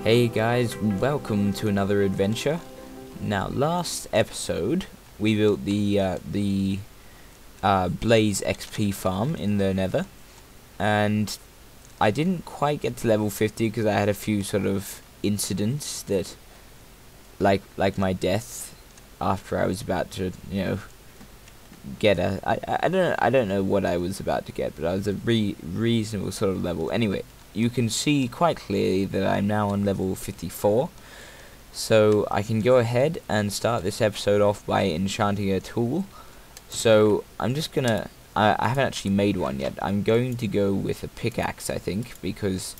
Hey guys, welcome to another adventure. Now, last episode we built the Blaze XP farm in the Nether, and I didn't quite get to level 50 because I had a few sort of incidents that, like my death after I was about to, get a I don't know what I was about to get, but I was a reasonable sort of level. Anyway, you can see quite clearly that I'm now on level 54, so I can go ahead and start this episode off by enchanting a tool. So I'm just gonna, I haven't actually made one yet. I'm going to go with a pickaxe, I think, because,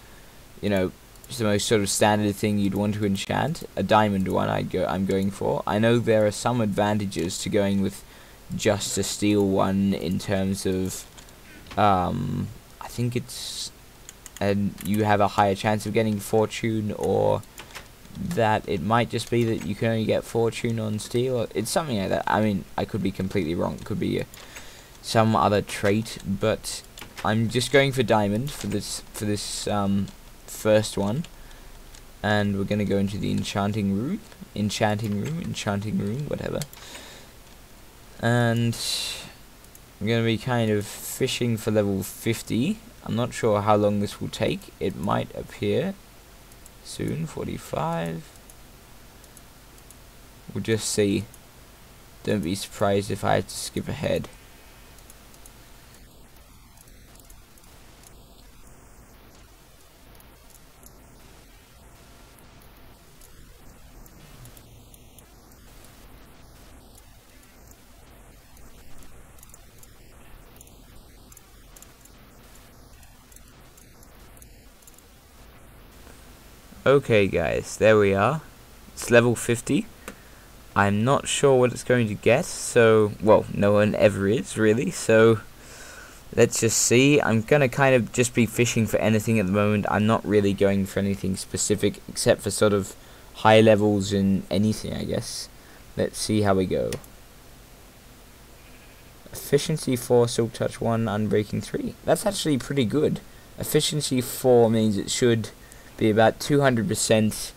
it's the most sort of standard thing you'd want to enchant. A diamond one I'm going for. I know there are some advantages to going with just a steel one in terms of, I think it's, and you have a higher chance of getting fortune, or that it might just be that you can only get fortune on steel. It's something like that. I mean, I could be completely wrong. It could be some other trait, but I'm just going for diamond for this first one, and we're gonna go into the enchanting room, whatever, and I'm gonna be kind of fishing for level 50. I'm not sure how long this will take. It might appear soon. 45. We'll just see. Don't be surprised if I have to skip ahead. Okay guys, there we are. It's level 50. I'm not sure what it's going to get, so, well, no one ever is, really, so let's just see. I'm gonna kind of just be fishing for anything at the moment. I'm not really going for anything specific, except for sort of high levels in anything, I guess. Let's see how we go. Efficiency 4, Silk Touch 1, Unbreaking 3. That's actually pretty good. Efficiency 4 means it should be about 200%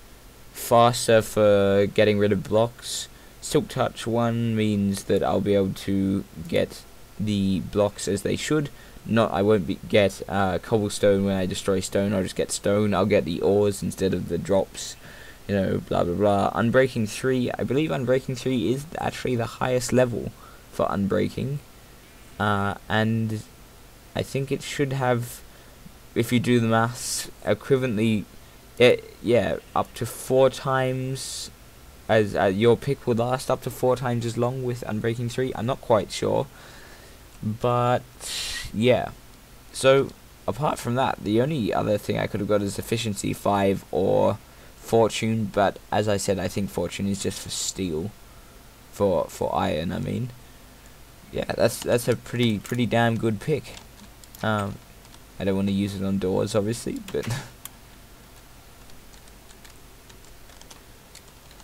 faster for getting rid of blocks. Silk Touch 1 means that I'll be able to get the blocks as they should. I won't get cobblestone when I destroy stone. I'll just get stone. I'll get the ores instead of the drops. Blah blah blah. Unbreaking 3. I believe Unbreaking 3 is actually the highest level for Unbreaking, and I think it should have, if you do the maths, equivalently, up to 4 times, as your pick would last up to 4 times as long with Unbreaking 3. I'm not quite sure, but yeah. So apart from that, the only other thing I could have got is Efficiency 5 or Fortune, but as I said, I think Fortune is just for steel, for iron. I mean, yeah, that's a pretty damn good pick. I don't want to use it on doors, obviously, but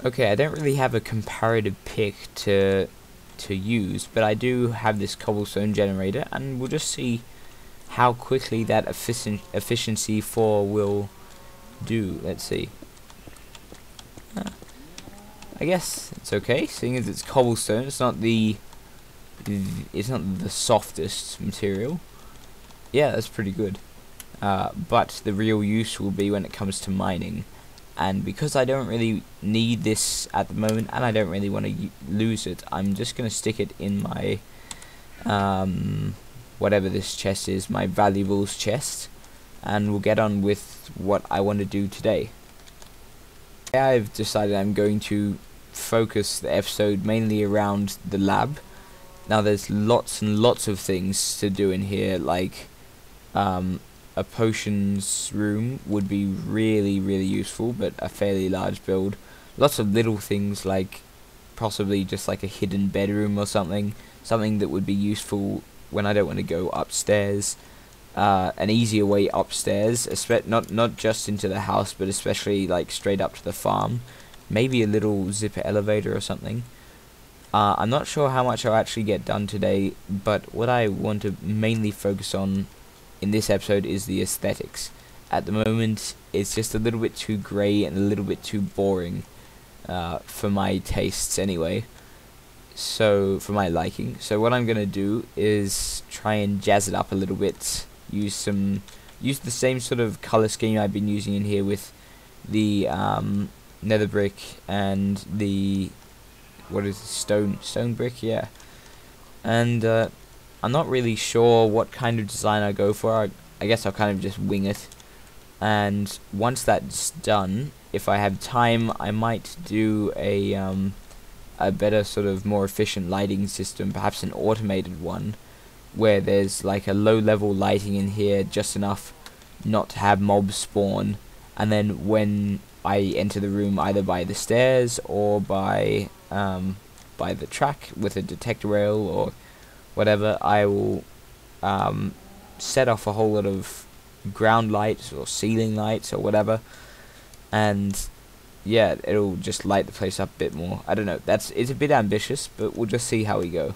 okay, I don't really have a comparative pick to use, but I do have this cobblestone generator, and we'll just see how quickly that efficiency 4 will do. Let's see. I guess it's okay, seeing as it's cobblestone. It's not the softest material. Yeah, that's pretty good. But the real use will be when it comes to mining. And because I don't really need this at the moment, and I don't really want to lose it, I'm just going to stick it in my, whatever this chest is, my valuables chest. And we'll get on with what I want to do today. I've decided I'm going to focus the episode mainly around the lab. Now there's lots and lots of things to do in here, like a potions room would be really useful, but a fairly large build. Lots of little things, like possibly just like a hidden bedroom or something that would be useful when I don't want to go upstairs. An easier way upstairs, not just into the house, but especially like straight up to the farm. Maybe a little zipper elevator or something. I'm not sure how much I'll actually get done today, but what I want to mainly focus on in this episode is the aesthetics. at the moment it's just a little bit too grey and a little bit too boring for my tastes anyway. So for my liking. So what I'm gonna do is try and jazz it up a little bit. Use the same sort of color scheme I've been using in here with the nether brick and the stone brick, yeah. And I'm not really sure what kind of design I go for. I guess I'll kind of just wing it. And once that's done, if I have time, I might do a better sort of more efficient lighting system, perhaps an automated one, where there's like a low-level lighting in here, just enough not to have mobs spawn, and then when I enter the room, either by the stairs or by the track with a detector rail or whatever, I will set off a whole lot of ground lights or ceiling lights or whatever, and yeah, it'll just light the place up a bit more. I don't know, it's a bit ambitious, but we'll just see how we go.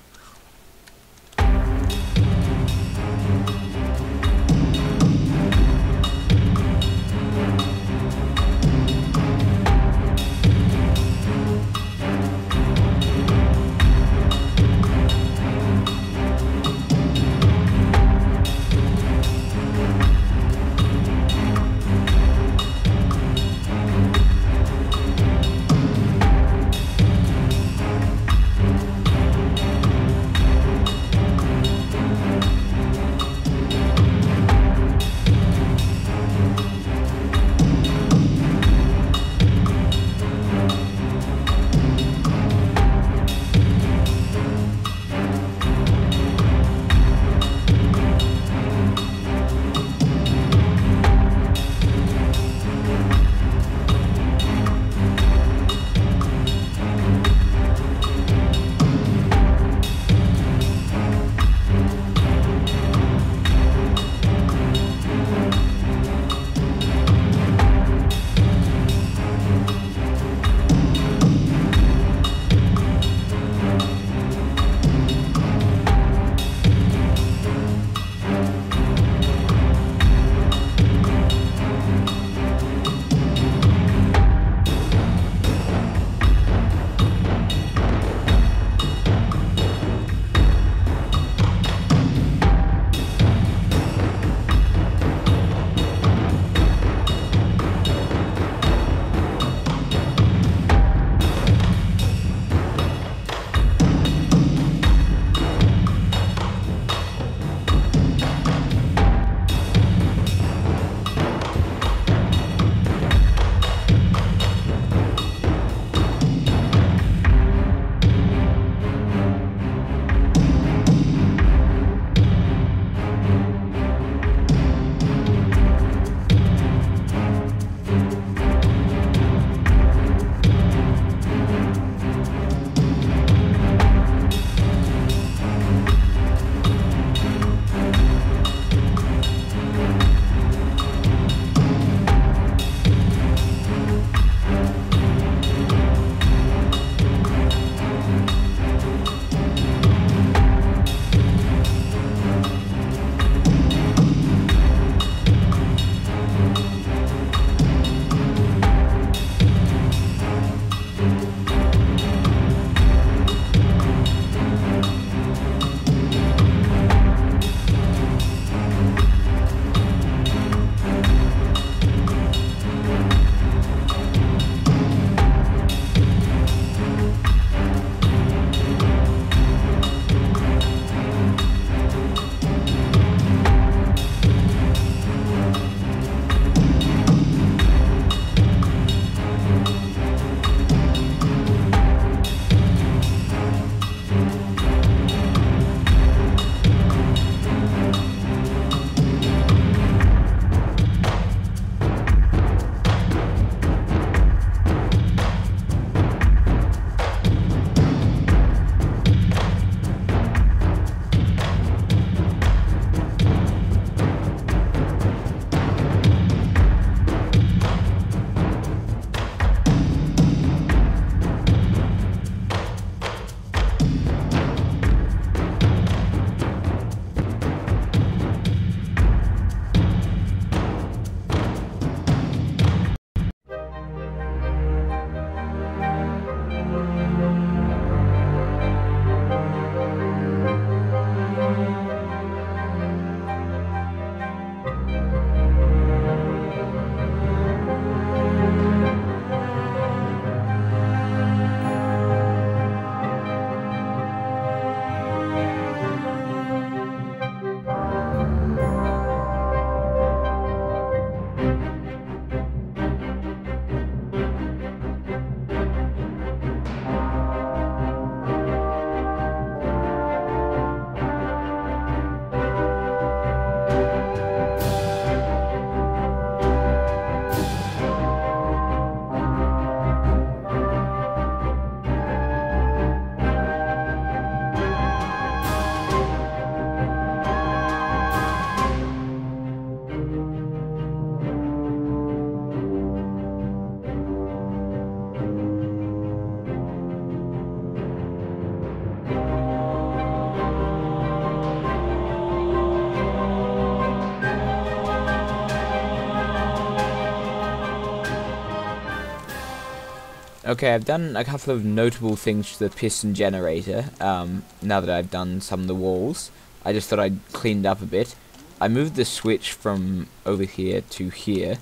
Okay, I've done a couple of notable things to the piston generator, now that I've done some of the walls. I just thought I'd cleaned up a bit. I moved the switch from over here to here,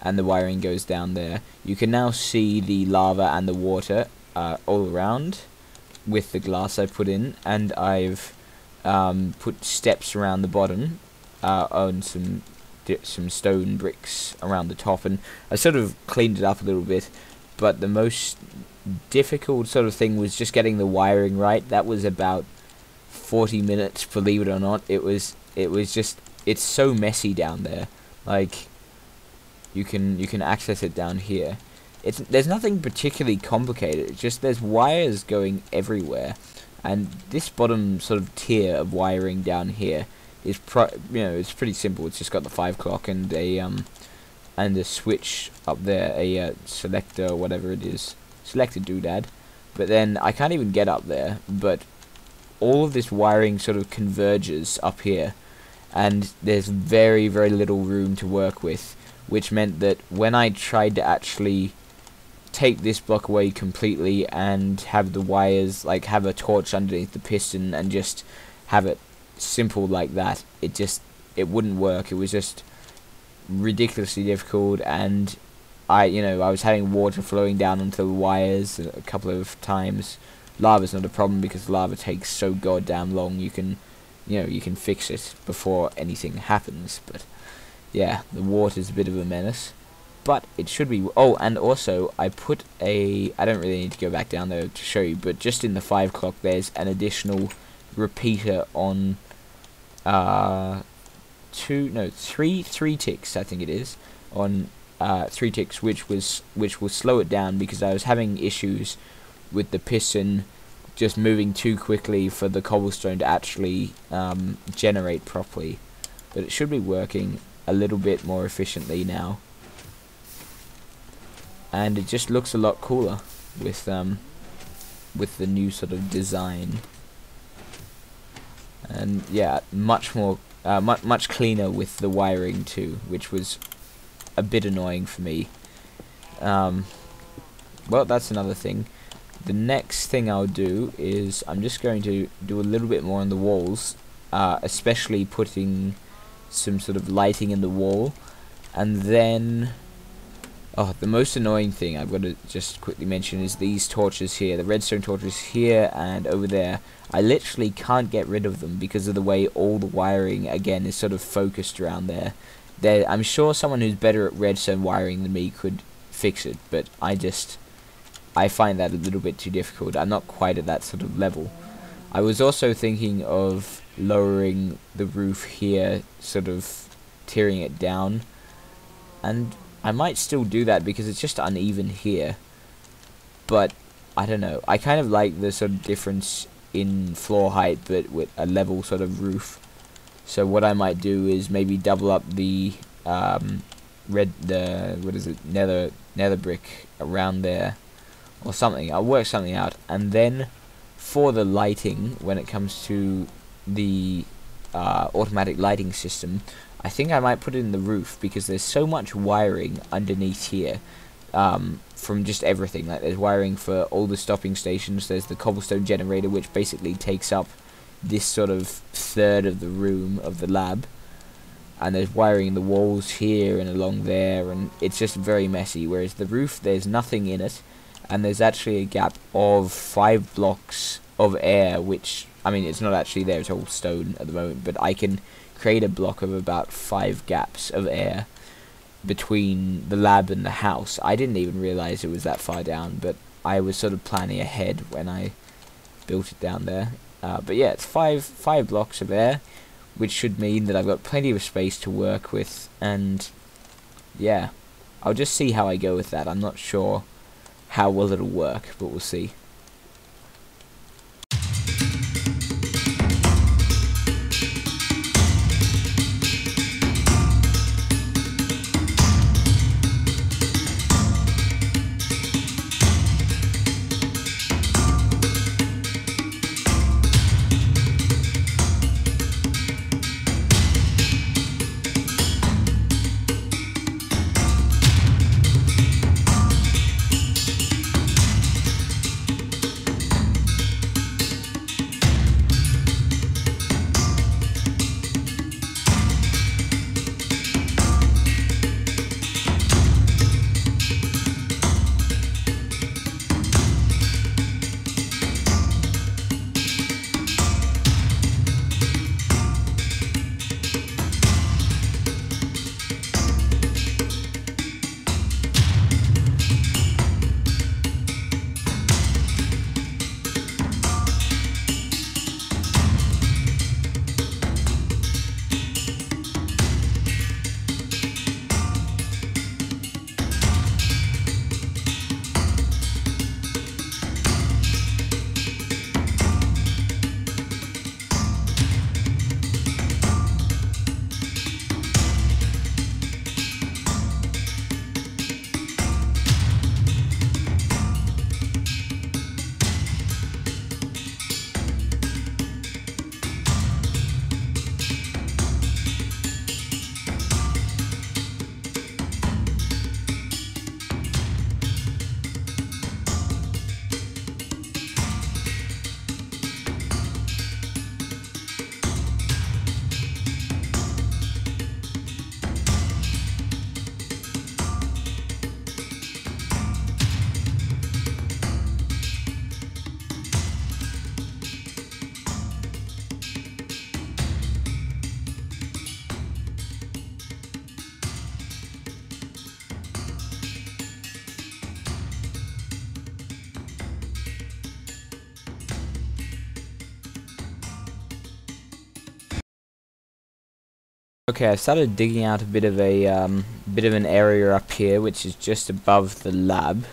and the wiring goes down there. You can now see the lava and the water all around with the glass I put in, and I've put steps around the bottom on some stone bricks around the top, and I sort of cleaned it up a little bit. But the most difficult sort of thing was just getting the wiring right. That was about 40 minutes, believe it or not. It was just, it's so messy down there. Like, you can access it down here. There's nothing particularly complicated. It's just there's wires going everywhere, and this bottom sort of tier of wiring down here is it's pretty simple. It's just got the 5 o'clock and a switch up there, a selector or whatever it is, selector doodad. But then I can't even get up there. But all of this wiring sort of converges up here, and there's very, very little room to work with, which meant that when I tried to actually take this block away completely and have the wires, like have a torch underneath the piston and just have it simple like that, it wouldn't work. It was just ridiculously difficult, and I was having water flowing down onto the wires a couple of times. Lava's not a problem because lava takes so goddamn long. You can fix it before anything happens. But yeah, the water's a bit of a menace, but it should be. Oh, and also I put I don't really need to go back down there to show you, but just in the 5 o'clock there's an additional repeater on three ticks, I think it is, on 3 ticks, which will slow it down because I was having issues with the piston just moving too quickly for the cobblestone to actually generate properly. But it should be working a little bit more efficiently now, and it just looks a lot cooler with the new sort of design. And yeah, much more much cleaner with the wiring too, which was a bit annoying for me. Well, that's another thing. The next thing I'll do is I'm just going to do a little bit more on the walls, especially putting some sort of lighting in the wall. And then, the most annoying thing I've got to just quickly mention is these torches here, the redstone torches here and over there. I literally can't get rid of them because of the way all the wiring, again, is sort of focused around there. I'm sure someone who's better at redstone wiring than me could fix it, but I find that a little bit too difficult. I'm not quite at that sort of level. I was also thinking of lowering the roof here, sort of tearing it down, and I might still do that because it's just uneven here. But I don't know. I kind of like the sort of difference in floor height, but with a level sort of roof. So what I might do is maybe double up the nether brick around there or something. I'll work something out, and then for the lighting, when it comes to the automatic lighting system, I think I might put it in the roof because there's so much wiring underneath here, from just everything. Like, there's wiring for all the stopping stations, there's the cobblestone generator, which basically takes up this sort of third of the room of the lab, and there's wiring in the walls here and along there, and it's just very messy. Whereas the roof, there's nothing in it, and there's actually a gap of 5 blocks of air, which, I mean, it's not actually there, it's all stone at the moment, but I can create a block of about 5 gaps of air between the lab and the house. I didn't even realize it was that far down, but I was sort of planning ahead when I built it down there. But yeah, it's five blocks of air, which should mean that I've got plenty of space to work with, and yeah, I'll just see how I go with that. I'm not sure how well it'll work, but we'll see. Okay, I started digging out a bit of an area up here, which is just above the lab,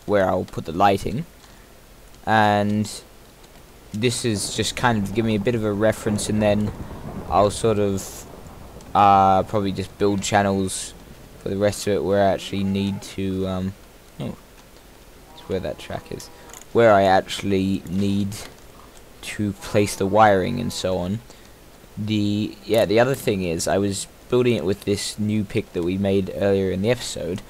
where I'll put the lighting, and this is just kind of give me a bit of a reference, and then I'll sort of probably just build channels for the rest of it where I actually need to oh, that's where that track is, where I actually need to place the wiring and so on. The other thing is, I was building it with this new pick that we made earlier in the episode,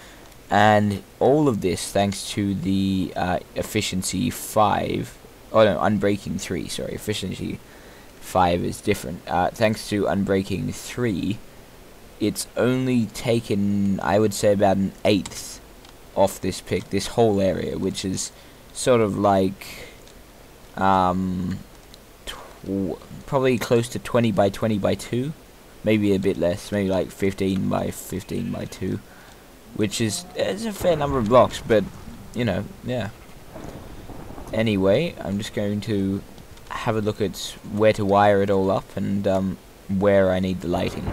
and all of this thanks to the efficiency 5, oh no, unbreaking 3, sorry, efficiency 5 is different. Thanks to unbreaking 3, it's only taken, I would say, about an 1/8 off this pick, this whole area, which is sort of like probably close to 20 by 20 by 2, maybe a bit less, maybe like 15 by 15 by 2, which is it's a fair number of blocks, but you know, yeah. Anyway, I'm just going to have a look at where to wire it all up and where I need the lighting.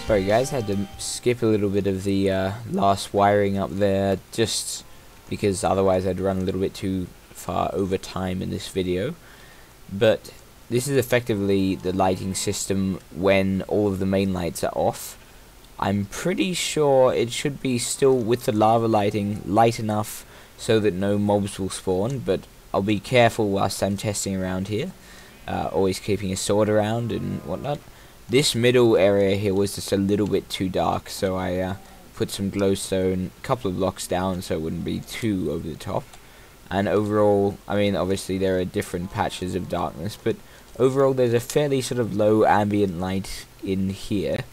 Sorry guys, had to skip a little bit of the last wiring up there, just because otherwise I'd run a little bit too far over time in this video. But this is effectively the lighting system when all of the main lights are off. I'm pretty sure it should be still, with the lava lighting, light enough so that no mobs will spawn, but I'll be careful whilst I'm testing around here. always keeping a sword around and whatnot. This middle area here was just a little bit too dark, so I put some glowstone a couple of blocks down so it wouldn't be too over the top. And overall, I mean, obviously there are different patches of darkness, but overall there's a fairly sort of low ambient light in here.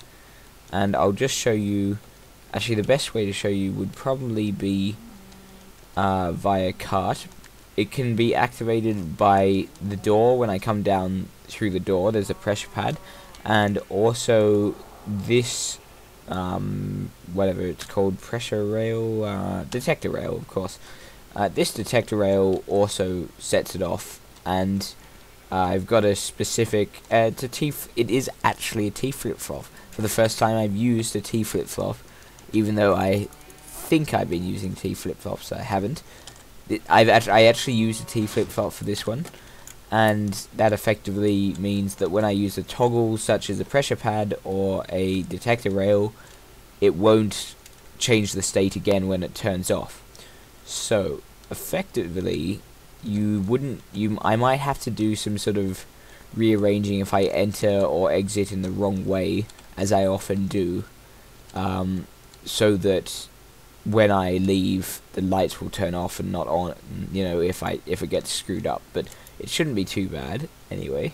And I'll just show you, actually the best way to show you would probably be via cart. It can be activated by the door. When I come down through the door, there's a pressure pad, and also this whatever it's called, pressure rail, detector rail, of course. This detector rail also sets it off, and I've got a specific, it is actually a T flip-flop. For the first time I've used a T flip-flop, even though I think I've been using T flip-flops, I haven't. I actually used a T flip-flop for this one, and that effectively means that when I use a toggle such as a pressure pad or a detector rail, it won't change the state again when it turns off. So effectively, I might have to do some sort of rearranging if I enter or exit in the wrong way, as I often do, so that when I leave, the lights will turn off and not on, you know, if it gets screwed up. But it shouldn't be too bad anyway.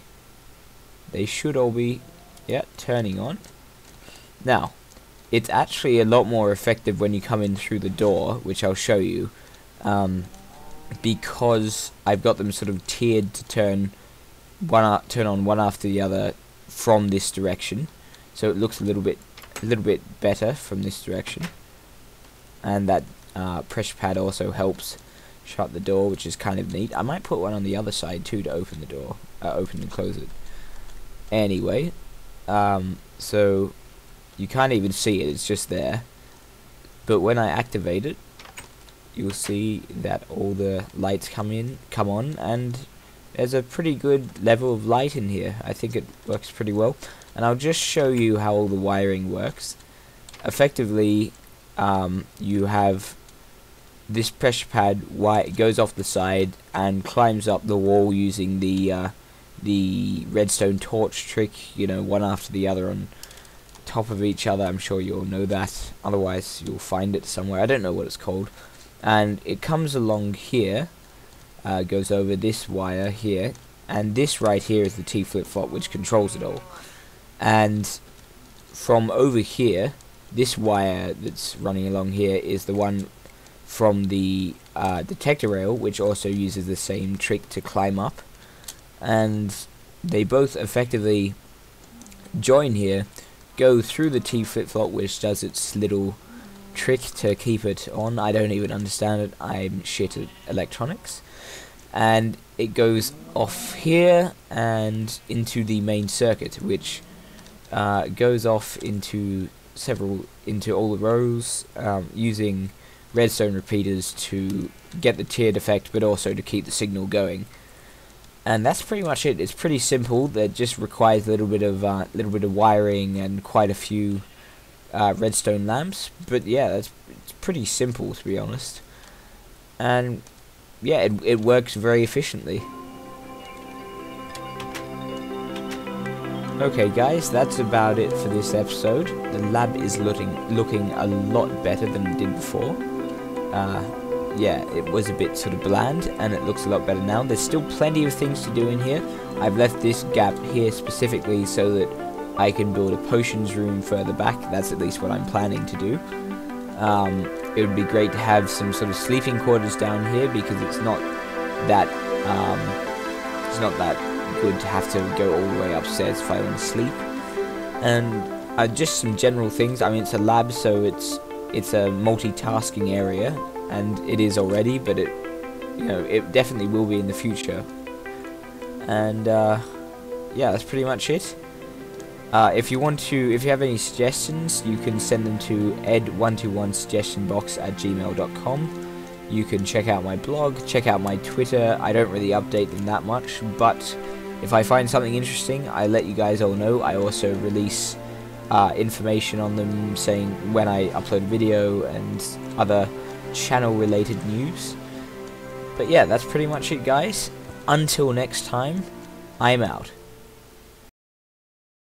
They should all be, yeah, turning on. Now, it's actually a lot more effective when you come in through the door, which I'll show you, because I've got them sort of tiered to turn on one after the other from this direction, so it looks a little bit better from this direction. And that pressure pad also helps shut the door, which is kind of neat. I might put one on the other side too to open the door, open and close it. Anyway, so you can't even see it, it's just there. But when I activate it, you'll see that all the lights come on, and there's a pretty good level of light in here. I think it works pretty well. And I'll just show you how all the wiring works. Effectively, you have this pressure pad, it goes off the side and climbs up the wall using the redstone torch trick, you know, one after the other on top of each other. I'm sure you all know that, otherwise you'll find it somewhere. I don't know what it's called. And it comes along here, goes over this wire here, and this right here is the T flip-flop which controls it all. And from over here, this wire that's running along here is the one from the detector rail, which also uses the same trick to climb up. And they both effectively join here, go through the T flip-flop, which does its little trick to keep it on. I don't even understand it, I'm shit at electronics. And it goes off here and into the main circuit, which goes off into all the rows, using redstone repeaters to get the tiered effect, but also to keep the signal going. And that's pretty much it. It's pretty simple. That just requires a little bit of wiring and quite a few redstone lamps. But yeah, it's pretty simple, to be honest. And yeah, it works very efficiently. Okay guys, that's about it for this episode. The lab is looking a lot better than it did before. Yeah, it was a bit sort of bland, and it looks a lot better now. There's still plenty of things to do in here. I've left this gap here specifically so that I can build a potions room further back. That's at least what I'm planning to do. It would be great to have some sort of sleeping quarters down here, because it's not that good to have to go all the way upstairs if I want to sleep. And just some general things. I mean, it's a lab, so it's a multitasking area, and it is already, but it definitely will be in the future. And yeah, that's pretty much it. If you have any suggestions, you can send them to TheEdwardo121's@gmail.com. You can check out my blog, check out my Twitter. I don't really update them that much, but if I find something interesting, I let you guys all know. I also release information on them, saying when I upload a video and other channel related news. But yeah, that's pretty much it, guys. Until next time, I'm out.